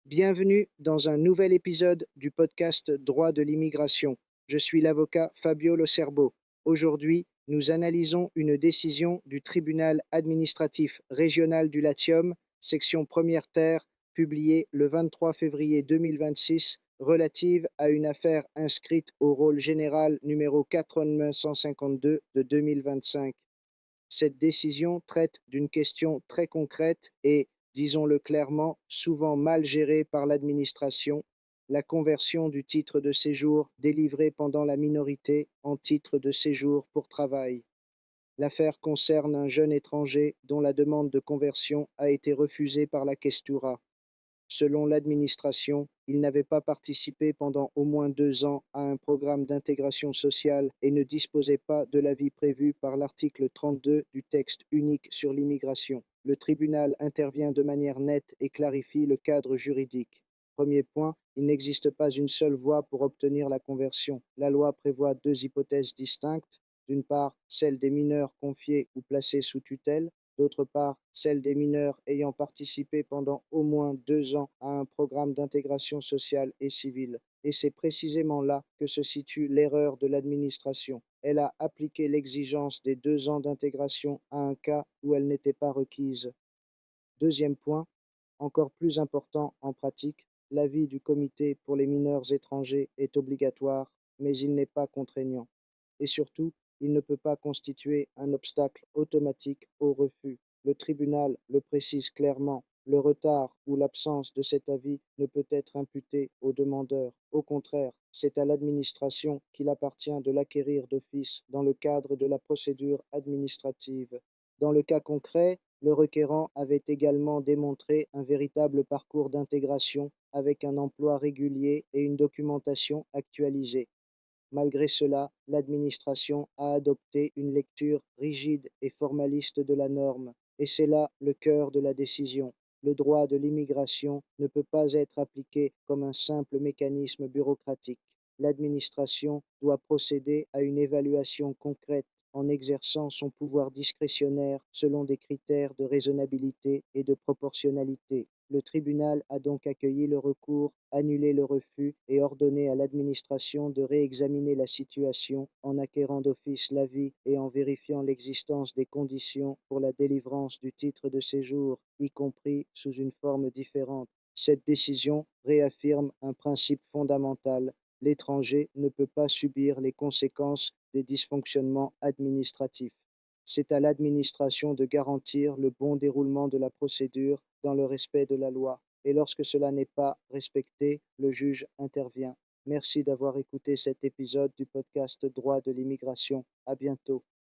Bienvenue dans un nouvel épisode du podcast Droit de l'immigration. Je suis l'avocat Fabio Locerbo. Aujourd'hui, nous analysons une décision du tribunal administratif régional du Latium, section première terre, publiée le 23 février 2026, relative à une affaire inscrite au rôle général numéro 4152 de 2025. Cette décision traite d'une question très concrète et, disons-le clairement, souvent mal gérée par l'administration, la conversion du titre de séjour délivré pendant la minorité en titre de séjour pour travail. L'affaire concerne un jeune étranger dont la demande de conversion a été refusée par la Questura. Selon l'administration, il n'avait pas participé pendant au moins 2 ans à un programme d'intégration sociale et ne disposait pas de l'avis prévu par l'article 32 du texte unique sur l'immigration. Le tribunal intervient de manière nette et clarifie le cadre juridique. Premier point, il n'existe pas une seule voie pour obtenir la conversion. La loi prévoit deux hypothèses distinctes. D'une part, celle des mineurs confiés ou placés sous tutelle, d'autre part, celle des mineurs ayant participé pendant au moins 2 ans à un programme d'intégration sociale et civile. Et c'est précisément là que se situe l'erreur de l'administration. Elle a appliqué l'exigence des 2 ans d'intégration à un cas où elle n'était pas requise. Deuxième point, encore plus important en pratique, l'avis du comité pour les mineurs étrangers est obligatoire, mais il n'est pas contraignant. Et surtout, il ne peut pas constituer un obstacle automatique au refus. Le tribunal le précise clairement, le retard ou l'absence de cet avis ne peut être imputé au demandeur. Au contraire, c'est à l'administration qu'il appartient de l'acquérir d'office dans le cadre de la procédure administrative. Dans le cas concret, le requérant avait également démontré un véritable parcours d'intégration avec un emploi régulier et une documentation actualisée. Malgré cela, l'administration a adopté une lecture rigide et formaliste de la norme, et c'est là le cœur de la décision. Le droit de l'immigration ne peut pas être appliqué comme un simple mécanisme bureaucratique. L'administration doit procéder à une évaluation concrète en exerçant son pouvoir discrétionnaire selon des critères de raisonnabilité et de proportionnalité. Le tribunal a donc accueilli le recours, annulé le refus et ordonné à l'administration de réexaminer la situation en acquérant d'office l'avis et en vérifiant l'existence des conditions pour la délivrance du titre de séjour, y compris sous une forme différente. Cette décision réaffirme un principe fondamental: l'étranger ne peut pas subir les conséquences des dysfonctionnements administratifs. C'est à l'administration de garantir le bon déroulement de la procédure dans le respect de la loi. Et lorsque cela n'est pas respecté, le juge intervient. Merci d'avoir écouté cet épisode du podcast Droit de l'immigration. À bientôt.